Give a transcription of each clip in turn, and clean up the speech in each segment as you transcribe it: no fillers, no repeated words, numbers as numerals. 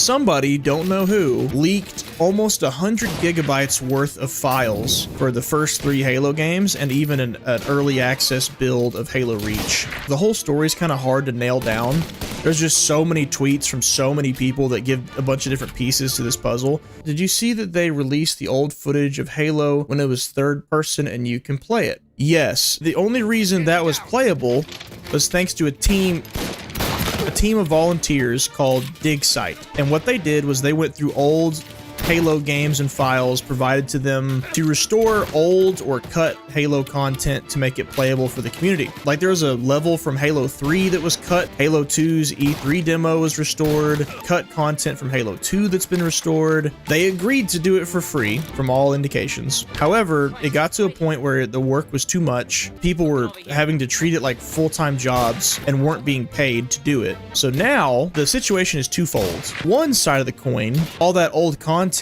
somebody, don't know who, leaked almost 100 gigabytes worth of files for the first 3 Halo games and even an early access build of Halo Reach. The whole story is kind of hard to nail down. There's just so many tweets from so many people that give a bunch of different pieces to this puzzle. Did you see that they released the old footage of Halo when it was third person and you can play it? Yes. The only reason that was playable was thanks to a team of volunteers called DigSite. And what they did was they went through old Halo games and files provided to them to restore old or cut Halo content to make it playable for the community. Like there was a level from Halo 3 that was cut, Halo 2's E3 demo was restored, cut content from Halo 2 that's been restored. They agreed to do it for free from all indications. However, it got to a point where the work was too much. People were having to treat it like full-time jobs and weren't being paid to do it. So now the situation is twofold. One side of the coin, all that old content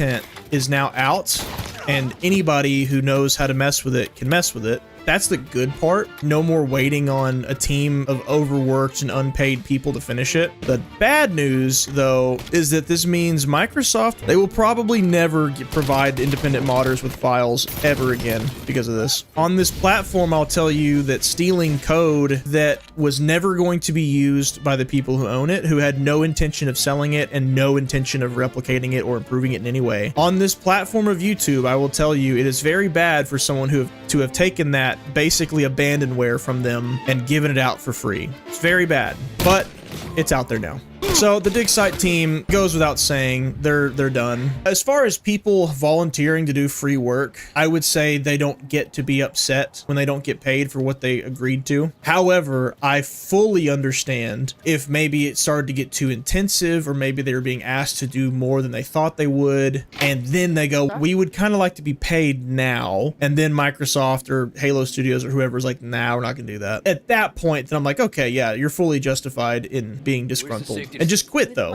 is now out and anybody who knows how to mess with it can mess with it. That's the good part. No more waiting on a team of overworked and unpaid people to finish it. The bad news, though, is that this means Microsoft, they will probably never provide independent modders with files ever again because of this. On this platform, I'll tell you that stealing code that was never going to be used by the people who own it, who had no intention of selling it and no intention of replicating it or improving it in any way. On this platform of YouTube, I will tell you, it is very bad for someone to have taken that basically abandonware from them and given it out for free. It's very bad, but it's out there now. So the DigSite team goes without saying, they're done. As far as people volunteering to do free work, I would say they don't get to be upset when they don't get paid for what they agreed to. However, I fully understand if maybe it started to get too intensive or maybe they were being asked to do more than they thought they would. And then they go, we would kind of like to be paid now. And then Microsoft or Halo Studios or whoever's like, nah, we're not gonna do that. At that point, then I'm like, okay, yeah, you're fully justified in being disgruntled. And just quit though,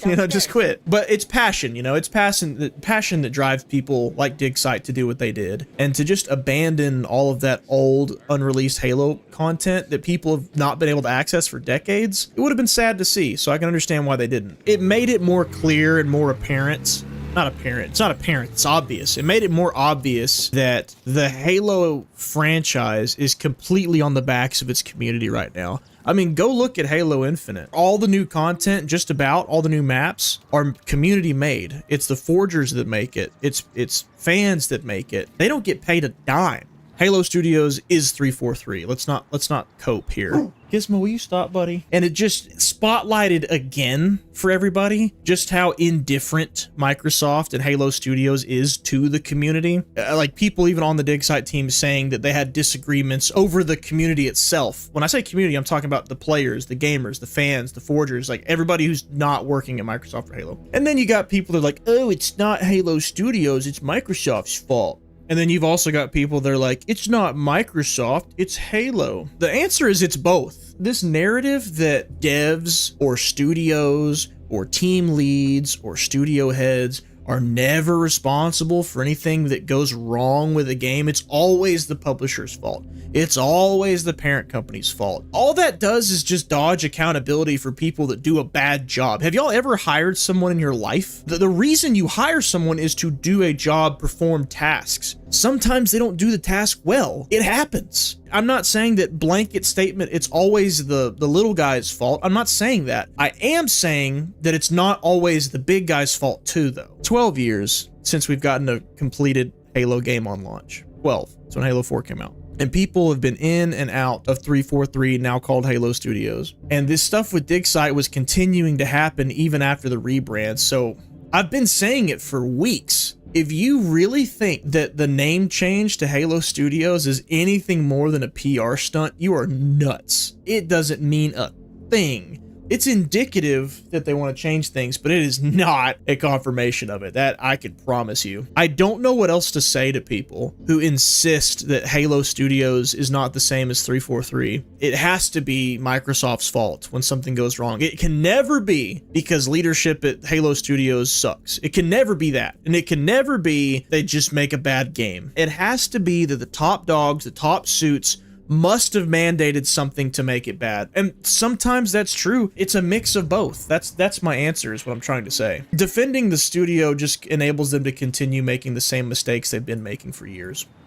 you know, just quit. But it's passion, you know, it's passion that drives people like DigSite to do what they did. And to just abandon all of that old unreleased Halo content that people have not been able to access for decades, it would have been sad to see. So I can understand why they didn't. It made it more clear and more apparent. Not apparent, it's not apparent, it's obvious. It made it more obvious that the Halo franchise is completely on the backs of its community right now. I mean, go look at Halo Infinite. All the new content, just about all the new maps, are community made. It's the forgers that make it. It's fans that make it. They don't get paid a dime. Halo Studios is 343. Let's not cope here. Gizmo, will you stop, buddy? And it just spotlighted again for everybody just how indifferent Microsoft and Halo Studios is to the community. Like people even on the DigSite team saying that they had disagreements over the community itself. When I say community, I'm talking about the players, the gamers, the fans, the forgers, like everybody who's not working at Microsoft or Halo. And then you got people that are like, oh, it's not Halo Studios, it's Microsoft's fault. And then you've also got people that are like, it's not Microsoft, it's Halo. The answer is it's both. This narrative that devs or studios or team leads or studio heads are never responsible for anything that goes wrong with a game. It's always the publisher's fault. It's always the parent company's fault. All that does is just dodge accountability for people that do a bad job. Have y'all ever hired someone in your life? The reason you hire someone is to do a job, perform tasks. Sometimes they don't do the task well. It happens. I'm not saying that blanket statement, it's always the little guy's fault. I'm not saying that. I am saying that it's not always the big guy's fault too, though. 12 years since we've gotten a completed Halo game on launch. 12. That's when Halo 4 came out. And people have been in and out of 343, now called Halo Studios. And this stuff with DigSite was continuing to happen even after the rebrand. So I've been saying it for weeks. If you really think that the name change to Halo Studios is anything more than a PR stunt, you are nuts. It doesn't mean a thing. It's indicative that they want to change things, but it is not a confirmation of it. That I can promise you. I don't know what else to say to people who insist that Halo Studios is not the same as 343. It has to be Microsoft's fault when something goes wrong. It can never be because leadership at Halo Studios sucks. It can never be that. And it can never be they just make a bad game. It has to be that the top dogs, the top suits, must have mandated something to make it bad. And sometimes that's true. It's a mix of both. That's my answer, is what I'm trying to say. Defending the studio just enables them to continue making the same mistakes they've been making for years.